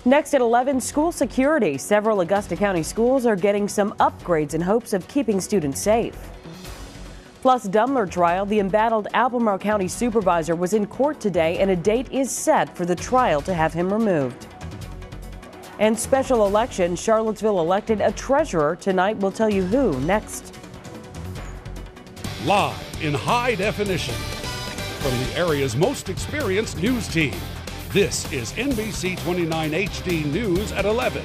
Next at 11, school security. Several Augusta County schools are getting some upgrades in hopes of keeping students safe. Plus, Dumler trial. The embattled Albemarle County supervisor was in court today, and a date is set for the trial to have him removed. And special election. Charlottesville elected a treasurer. Tonight we'll tell you who next. Live in high definition from the area's most experienced news team. This is NBC 29 HD News at 11.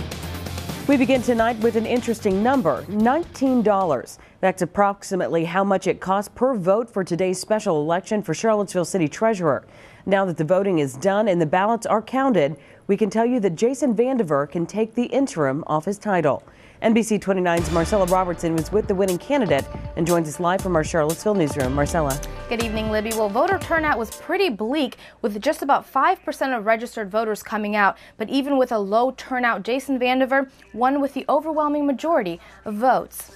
We begin tonight with an interesting number, $19. That's approximately how much it costs per vote for today's special election for Charlottesville City Treasurer. Now that the voting is done and the ballots are counted, we can tell you that Jason Vandiver can take the interim off his title. NBC 29's Marcella Robertson was with the winning candidate and joins us live from our Charlottesville newsroom. Marcella. Good evening, Libby. Well, voter turnout was pretty bleak, with just about 5% of registered voters coming out. But even with a low turnout, Jason Vandiver won with the overwhelming majority of votes.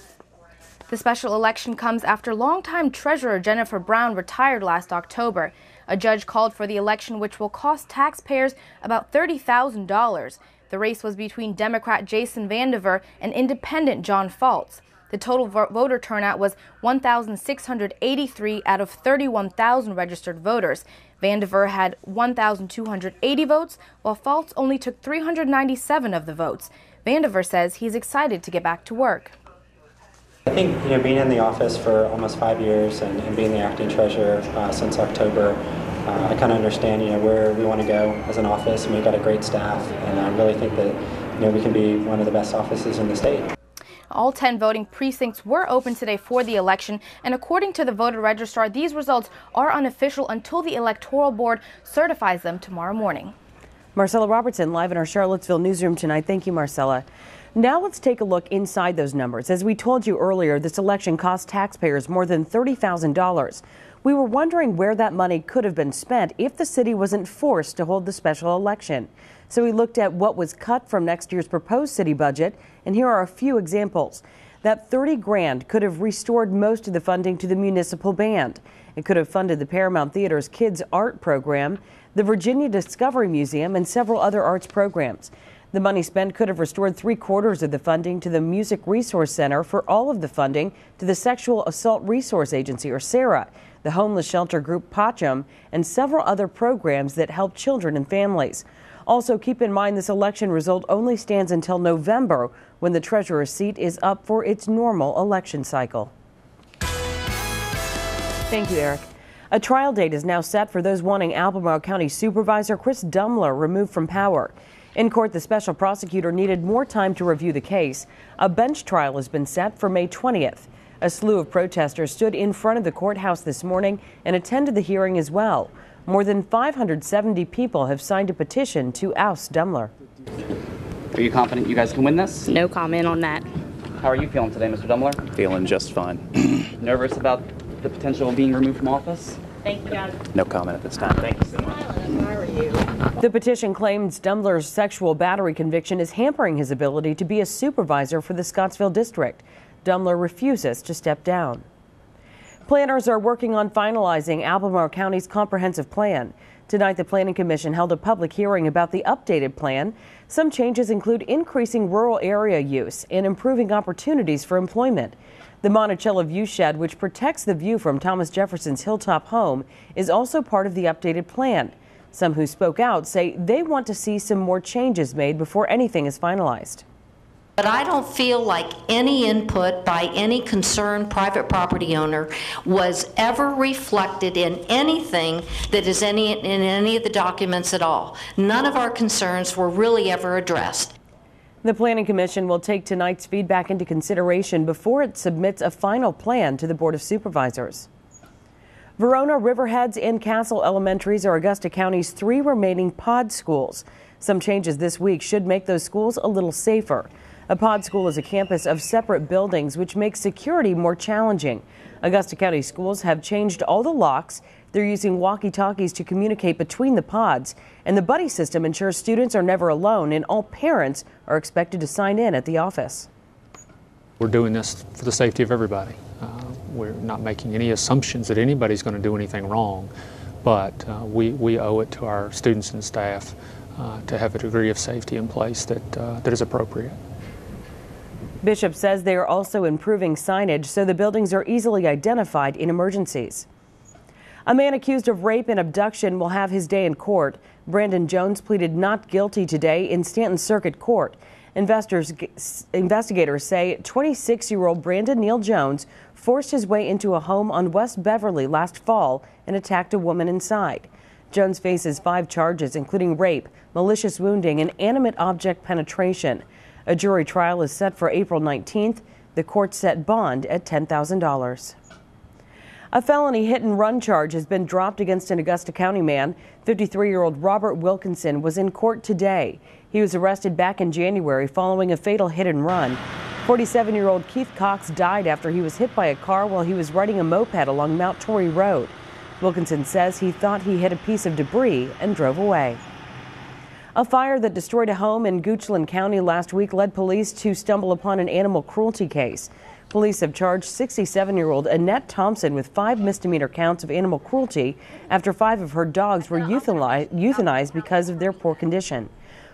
The special election comes after longtime Treasurer Jennifer Brown retired last October. A judge called for the election, which will cost taxpayers about $30,000. The race was between Democrat Jason Vandiver and Independent John Faltz. The total voter turnout was 1,683 out of 31,000 registered voters. Vandiver had 1,280 votes, while Faltz only took 397 of the votes. Vandiver says he's excited to get back to work. I think being in the office for almost 5 years and being the acting treasurer since October, I kind of understand where we want to go as an office, and we've got a great staff, and I really think that we can be one of the best offices in the state. All 10 voting precincts were open today for the election, and according to the voter registrar, these results are unofficial until the Electoral Board certifies them tomorrow morning. Marcella Robertson live in our Charlottesville newsroom tonight. Thank you, Marcella. Now let's take a look inside those numbers. As we told you earlier, this election cost taxpayers more than $30,000. We were wondering where that money could have been spent if the city wasn't forced to hold the special election. So we looked at what was cut from next year's proposed city budget, and here are a few examples. That $30 grand could have restored most of the funding to the municipal band. It could have funded the Paramount Theater's Kids Art program, the Virginia Discovery Museum, and several other arts programs. The money spent could have restored 3/4 of the funding to the Music Resource Center for all of the funding to the Sexual Assault Resource Agency, or SARA, the homeless shelter group Pacham, and several other programs that help children and families. Also, keep in mind this election result only stands until November, when the treasurer's seat is up for its normal election cycle. Thank you, Eric. A trial date is now set for those wanting Albemarle County Supervisor Chris Dumler removed from power. In court, the special prosecutor needed more time to review the case. A bench trial has been set for May 20th. A slew of protesters stood in front of the courthouse this morning and attended the hearing as well. More than 570 people have signed a petition to oust Dumler. Are you confident you guys can win this? No comment on that. How are you feeling today, Mr. Dumler? Feeling just fine. Nervous about the potential of being removed from office? Thank you, guys. No comment at this time. Thank you so much. The petition claims Dumler's sexual battery conviction is hampering his ability to be a supervisor for the Scottsville district. Dumler refuses to step down. Planners are working on finalizing Albemarle County's comprehensive plan. Tonight, the Planning Commission held a public hearing about the updated plan. Some changes include increasing rural area use and improving opportunities for employment. The Monticello View Shed, which protects the view from Thomas Jefferson's hilltop home, is also part of the updated plan. Some who spoke out say they want to see some more changes made before anything is finalized. But I don't feel like any input by any concerned private property owner was ever reflected in anything that is in any of the documents at all. None of our concerns were really ever addressed. The Planning Commission will take tonight's feedback into consideration before it submits a final plan to the Board of Supervisors. Verona, Riverheads, and Castle Elementaries are Augusta County's 3 remaining pod schools. Some changes this week should make those schools a little safer. A pod school is a campus of separate buildings, which makes security more challenging. Augusta County schools have changed all the locks. They're using walkie-talkies to communicate between the pods, and the buddy system ensures students are never alone, and all parents are expected to sign in at the office. We're doing this for the safety of everybody. We're not making any assumptions that anybody's going to do anything wrong, but we owe it to our students and staff to have a degree of safety in place that is appropriate. Bishop says they are also improving signage so the buildings are easily identified in emergencies. A man accused of rape and abduction will have his day in court. Brandon Jones pleaded not guilty today in Stanton Circuit Court. Investigators say 26-year-old Brandon Neal Jones forced his way into a home on West Beverly last fall and attacked a woman inside. Jones faces 5 charges, including rape, malicious wounding, and animate object penetration. A jury trial is set for April 19th. The court set bond at $10,000. A felony hit-and-run charge has been dropped against an Augusta County man. 53-year-old Robert Wilkinson was in court today. He was arrested back in January following a fatal hit-and-run. 47-year-old Keith Cox died after he was hit by a car while he was riding a moped along Mount Torrey Road. Wilkinson says he thought he hit a piece of debris and drove away. A fire that destroyed a home in Goochland County last week led police to stumble upon an animal cruelty case. Police have charged 67-year-old Annette Thompson with 5 misdemeanor counts of animal cruelty after 5 of her dogs were euthanized because of their poor condition.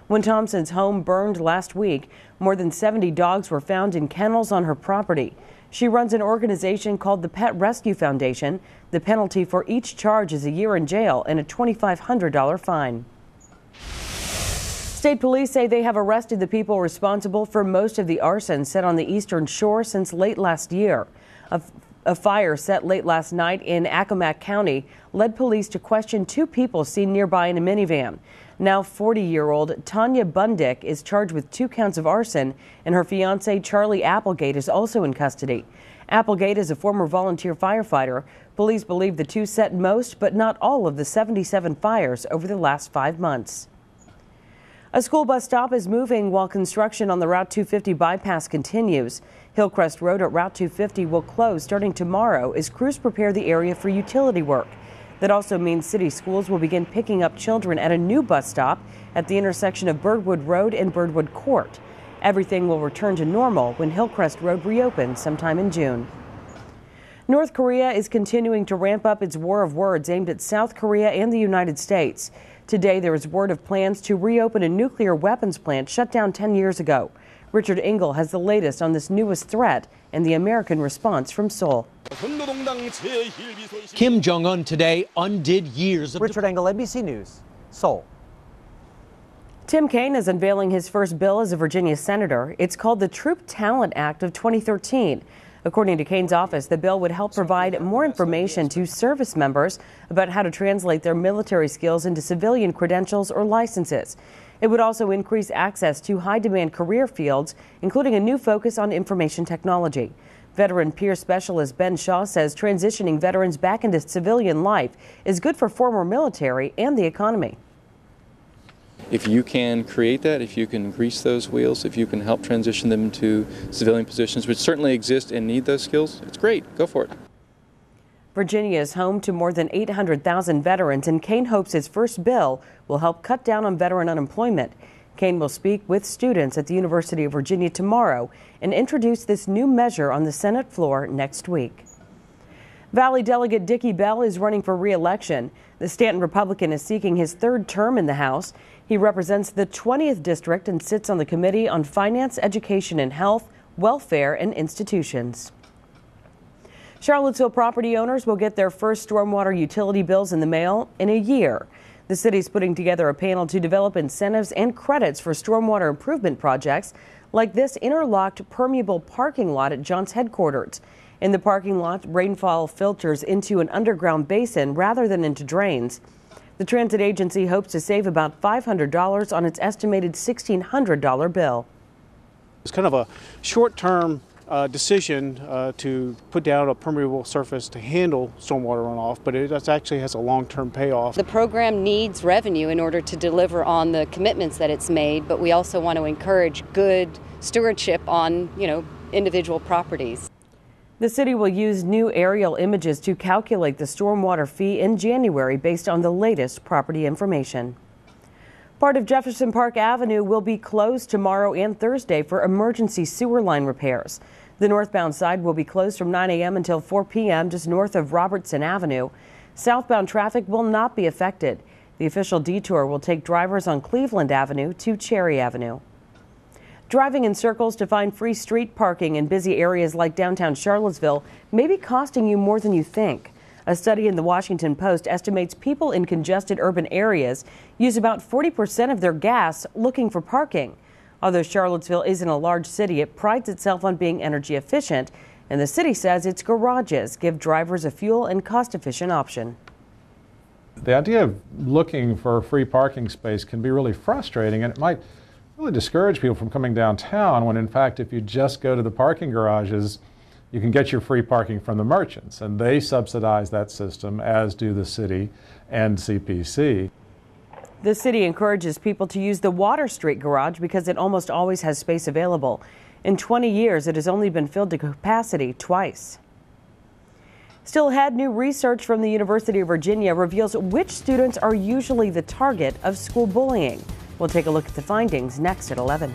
When Thompson's home burned last week, more than 70 dogs were found in kennels on her property. She runs an organization called the Pet Rescue Foundation. The penalty for each charge is a year in jail and a $2,500 fine. State police say they have arrested the people responsible for most of the arson set on the eastern shore since late last year. A fire set late last night in Accomack County led police to question 2 people seen nearby in a minivan. Now 40-year-old Tanya Bundick is charged with 2 counts of arson, and her fiancé Charlie Applegate is also in custody. Applegate is a former volunteer firefighter. Police believe the 2 set most but not all of the 77 fires over the last 5 months. A school bus stop is moving while construction on the Route 250 bypass continues. Hillcrest Road at Route 250 will close starting tomorrow as crews prepare the area for utility work. That also means city schools will begin picking up children at a new bus stop at the intersection of Birdwood Road and Birdwood Court. Everything will return to normal when Hillcrest Road reopens sometime in June. North Korea is continuing to ramp up its war of words aimed at South Korea and the United States. Today, there is word of plans to reopen a nuclear weapons plant shut down 10 years ago. Richard Engel has the latest on this newest threat and the American response from Seoul. Kim Jong-un today undid years of... Richard Engel, NBC News, Seoul. Tim Kaine is unveiling his first bill as a Virginia senator. It's called the Troop Talent Act of 2013. According to Kaine's office, the bill would help provide more information to service members about how to translate their military skills into civilian credentials or licenses. It would also increase access to high-demand career fields, including a new focus on information technology. Veteran peer specialist Ben Shaw says transitioning veterans back into civilian life is good for former military and the economy. If you can create that, if you can grease those wheels, if you can help transition them to civilian positions, which certainly exist and need those skills, it's great. Go for it. Virginia is home to more than 800,000 veterans, and Kaine hopes his first bill will help cut down on veteran unemployment. Kaine will speak with students at the University of Virginia tomorrow and introduce this new measure on the Senate floor next week. Valley Delegate Dickie Bell is running for re-election. The Stanton Republican is seeking his 3rd term in the House. He represents the 20th District and sits on the Committee on Finance, Education and Health, Welfare and Institutions. Charlottesville property owners will get their first stormwater utility bills in the mail in a year. The city's putting together a panel to develop incentives and credits for stormwater improvement projects like this interlocked permeable parking lot at John's headquarters. In the parking lot, rainfall filters into an underground basin rather than into drains. The transit agency hopes to save about $500 on its estimated $1,600 bill. It's kind of a short-term decision to put down a permeable surface to handle stormwater runoff, but it actually has a long-term payoff. The program needs revenue in order to deliver on the commitments that it's made, but we also want to encourage good stewardship on, individual properties. The city will use new aerial images to calculate the stormwater fee in January based on the latest property information. Part of Jefferson Park Avenue will be closed tomorrow and Thursday for emergency sewer line repairs. The northbound side will be closed from 9 a.m. until 4 p.m. just north of Robertson Avenue. Southbound traffic will not be affected. The official detour will take drivers on Cleveland Avenue to Cherry Avenue. Driving in circles to find free street parking in busy areas like downtown Charlottesville may be costing you more than you think. A study in the Washington Post estimates people in congested urban areas use about 40% of their gas looking for parking. Although Charlottesville isn't a large city, it prides itself on being energy efficient, and the city says its garages give drivers a fuel and cost-efficient option. The idea of looking for a free parking space can be really frustrating, and it might really discourage people from coming downtown when, in fact, if you just go to the parking garages, you can get your free parking from the merchants, and they subsidize that system, as do the city and CPC. The city encourages people to use the Water Street garage because it almost always has space available. In 20 years, it has only been filled to capacity twice. Still ahead, new research from the University of Virginia reveals which students are usually the target of school bullying. We'll take a look at the findings next at 11.